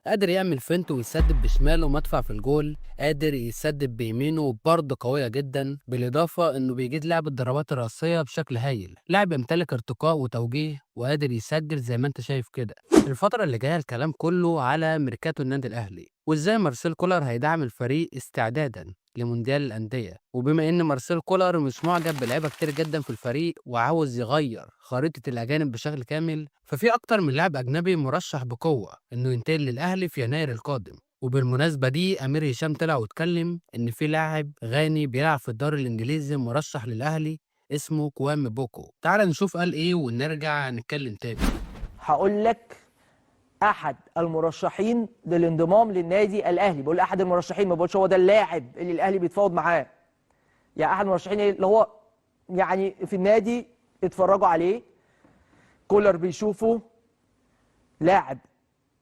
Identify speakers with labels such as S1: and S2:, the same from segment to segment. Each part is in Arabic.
S1: قادر يعمل فينت ويسدد بشماله مدفع في الجول، قادر يسدد بيمينه برضه قوية جدا، بالإضافة إنه بيجيد لعب الضربات الرأسية بشكل هايل. لاعب يمتلك ارتقاء وتوجيه وقادر يسجل زي ما انت شايف كده. الفترة اللي جاية الكلام كله على ميركاتو النادي الأهلي، وإزاي مارسيل كولر هيدعم الفريق استعدادا لمونديال الأندية. وبما إن مارسيل كولر مش معجب بلعيبة كتير جدا في الفريق وعاوز يغير خريطة الأجانب بشكل كامل، ففي أكتر من لاعب أجنبي مرشح بقوة إنه ينتقل للأهلي في يناير القادم. وبالمناسبة دي أمير هشام طلع واتكلم إن في لاعب غاني بيلعب في الدوري الإنجليزي مرشح للأهلي اسمه كوام بوكو. تعال نشوف قال إيه ونرجع نتكلم تاني.
S2: هقول لك احد المرشحين للانضمام للنادي الاهلي. بقول احد المرشحين، ما بقولش هو ده اللاعب اللي الاهلي بيتفاوض معاه. يعني احد المرشحين اللي هو يعني في النادي اتفرجوا عليه، كولر بيشوفه، لاعب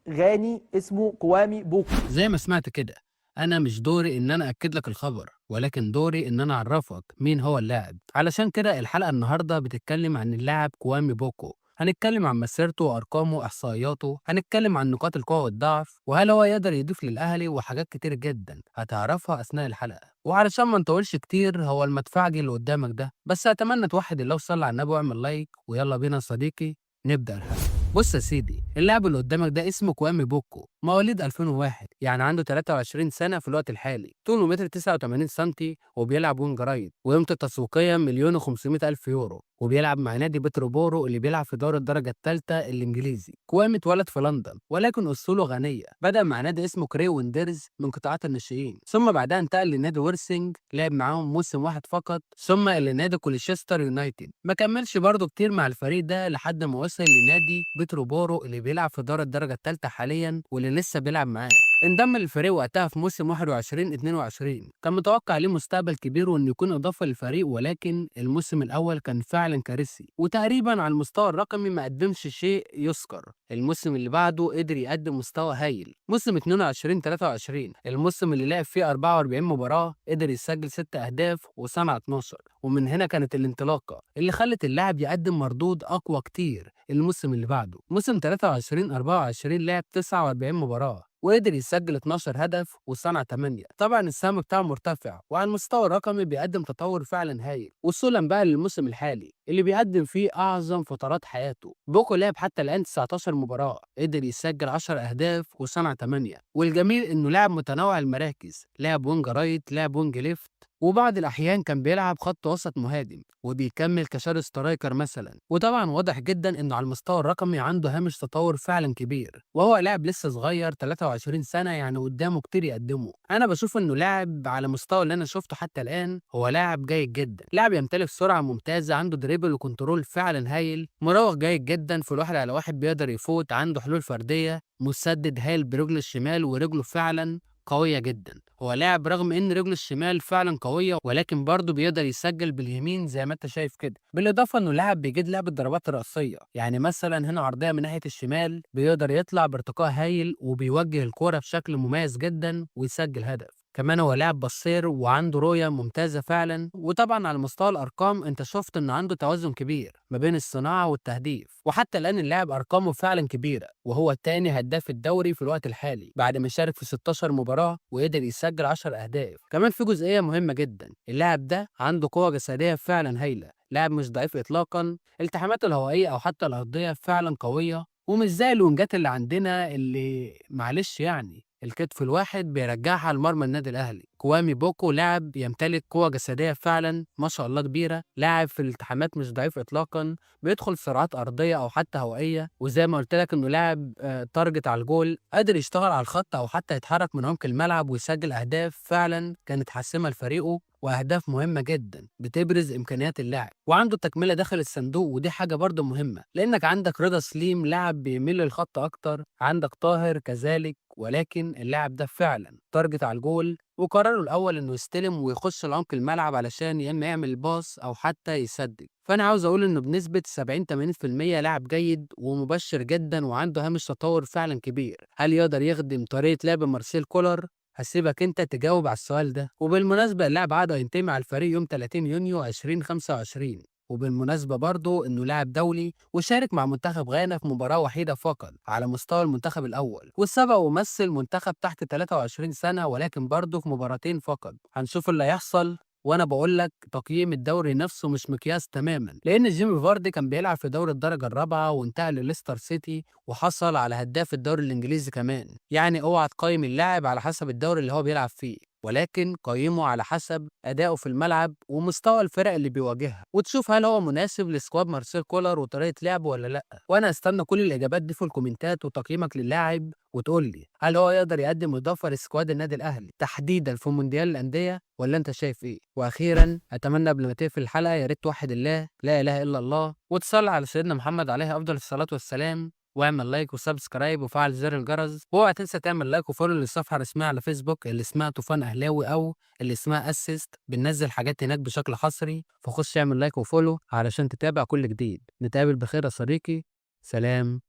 S2: غاني اسمه كوامي بوكو.
S1: زي ما سمعت كده، أنا مش دوري إن أنا أكد لك الخبر، ولكن دوري إن أنا أعرفك مين هو اللاعب. علشان كده الحلقة النهاردة بتتكلم عن اللاعب كوامي بوكو. هنتكلم عن مسيرته وأرقامه وإحصائياته، هنتكلم عن نقاط القوة والضعف، وهل هو يقدر يضيف للأهلي، وحاجات كتير جدا هتعرفها أثناء الحلقة. وعلشان ما نطولش كتير، هو المدفعجي اللي قدامك ده، بس أتمنى توحد الله وصلي على النبي واعمل لايك، ويلا بينا يا صديقي نبدأ الحلقة. بص يا سيدي، اللاعب اللي قدامك ده اسمه كوامي بوكو، مواليد 2001، يعني عنده 23 سنة في الوقت الحالي. طوله متر 89 سنتي، وبيلعب وينج رايت، وقيمته التسويقية مليون وخمسمائة ألف يورو، وبيلعب مع نادي بتروبورو اللي بيلعب في دوري الدرجة الثالثة الإنجليزي. كوامي اتولد في لندن، ولكن أصوله غنية. بدأ مع نادي اسمه كري ويندرز من قطاعات الناشئين، ثم بعدها انتقل لنادي ويرسينج، لعب معاهم موسم واحد فقط، ثم إلى نادي كوليشستر يونايتد. ما كملش برضه كتير مع الفريق ده لحد ما وصل لنادي بتروبورو اللي بيلعب في دار الدرجة الثالثة حاليا، واللي لسه بيلعب معاه. انضم للفريق وقتها في موسم 21-22. كان متوقع ليه مستقبل كبير وانه يكون اضافه للفريق، ولكن الموسم الاول كان فعلا كارثي، وتقريبا على المستوى الرقمي ما قدمش شيء يذكر. الموسم اللي بعده قدر يقدم مستوى هايل. موسم 22-23، الموسم اللي لعب فيه 44 مباراة، قدر يسجل 6 اهداف وصنع 12. ومن هنا كانت الانطلاقة اللي خلت اللاعب يقدم مردود اقوى كتير. الموسم اللي بعده، موسم 23-24، لعب 49 مباراة وقدر يسجل 12 هدف وصنع 8. طبعا السهم بتاعه مرتفع، وعلى المستوى الرقمي بيقدم تطور فعلا هايل. وصولا بقى للموسم الحالي اللي بيقدم فيه اعظم فترات حياته. بوكو لعب حتى الان 19 مباراة، قدر يسجل 10 اهداف وصنع 8. والجميل انه لاعب متنوع المراكز، لاعب وينج رايت، لاعب وينج ليفت، وبعض الأحيان كان بيلعب خط وسط مهاجم، وبيكمل كشار سترايكر مثلا. وطبعا واضح جدا إنه على المستوى الرقمي عنده هامش تطور فعلا كبير، وهو لاعب لسه صغير 23 سنة، يعني قدامه كتير يقدمه. أنا بشوف إنه لاعب على مستوى اللي أنا شفته حتى الآن، هو لاعب جيد جدا. لاعب يمتلك سرعة ممتازة، عنده دريبل وكنترول فعلا هايل، مراوغ جيد جدا، في الواحد على واحد بيقدر يفوت، عنده حلول فردية، مسدد هايل برجله الشمال، ورجله فعلا قوية جدا. هو لاعب رغم ان رجله الشمال فعلا قوية، ولكن برضه بيقدر يسجل باليمين زي ما انت شايف كده. بالاضافة انه لاعب بيجيد لعب الضربات الرأسية، يعني مثلا هنا عرضية من ناحية الشمال بيقدر يطلع بارتقاء هايل، وبيوجه الكرة بشكل مميز جدا ويسجل هدف. كمان هو لاعب بصير وعنده رؤية ممتازة فعلا. وطبعا على مستوى الأرقام أنت شفت إنه عنده توازن كبير ما بين الصناعة والتهديف، وحتى الآن اللاعب أرقامه فعلا كبيرة، وهو الثاني هداف الدوري في الوقت الحالي بعد ما شارك في 16 مباراة وقدر يسجل 10 أهداف. كمان في جزئية مهمة جدا، اللاعب ده عنده قوة جسدية فعلا هايلة، لاعب مش ضعيف إطلاقا. التحاماته الهوائية أو حتى الأرضية فعلا قوية، ومش زي الونجات اللي عندنا اللي معلش يعني الكتف الواحد بيرجعها لمرمى النادي الاهلي. كوامي بوكو لاعب يمتلك قوة جسدية فعلا ما شاء الله كبيرة، لاعب في الالتحامات مش ضعيف اطلاقا، بيدخل سرعات ارضية او حتى هوائية. وزي ما قلت لك انه لاعب تارجت على الجول، قادر يشتغل على الخط او حتى يتحرك من عمق الملعب ويسجل اهداف فعلا كانت حاسمة لفريقه، واهداف مهمه جدا بتبرز امكانيات اللاعب. وعنده تكمله داخل الصندوق، ودي حاجه برضه مهمه، لانك عندك رضا سليم لاعب بيميل للخط اكتر، عندك طاهر كذلك، ولكن اللاعب ده فعلا تارجت على الجول، وقراره الاول انه يستلم ويخش لعمق الملعب علشان يا اما يعمل باص او حتى يسدد. فانا عاوز اقول انه بنسبه 70 80% لاعب جيد ومبشر جدا، وعنده هامش تطور فعلا كبير. هل يقدر يخدم طريقه لعب مارسيل كولر؟ هسيبك انت تجاوب على السؤال ده. وبالمناسبة اللاعب عقده هينتهي مع الفريق يوم 30 يونيو 2025. وبالمناسبة برضه إنه لاعب دولي وشارك مع منتخب غانا في مباراة وحيدة فقط على مستوى المنتخب الأول، وسبق ومثل منتخب تحت 23 سنة ولكن برضه في مباراتين فقط. هنشوف اللي هيحصل. وانا بقول لك تقييم الدوري نفسه مش مقياس تماما، لان جيمي فاردي كان بيلعب في دوري الدرجه الرابعه وانتقل لليستر سيتي وحصل على هداف الدوري الانجليزي كمان. يعني اوعى تقيم اللاعب على حسب الدوري اللي هو بيلعب فيه، ولكن قيمه على حسب أدائه في الملعب ومستوى الفرق اللي بيواجهها، وتشوف هل هو مناسب لسكواد مارسيل كولر وطريقة لعبه ولا لأ. وأنا أستنى كل الإجابات دي في الكومنتات وتقييمك للاعب، وتقول لي هل هو يقدر يقدم إضافة لسكواد النادي الأهلي تحديدا في مونديال الأندية ولا أنت شايف إيه؟ وأخيرا أتمنى قبل ما تقفل الحلقة يا ريت توحد الله لا إله إلا الله وتصلي على سيدنا محمد عليه أفضل الصلاة والسلام، واعمل لايك وسبسكرايب وفعل زر الجرس، واوعى تنسى تعمل لايك وفولو للصفحه الرسميه على فيسبوك اللي اسمها طوفان اهلاوي او اللي اسمها اسيست، بننزل حاجات هناك بشكل حصري، فخش اعمل لايك وفولو علشان تتابع كل جديد. نتقابل بخير يا صديقي، سلام.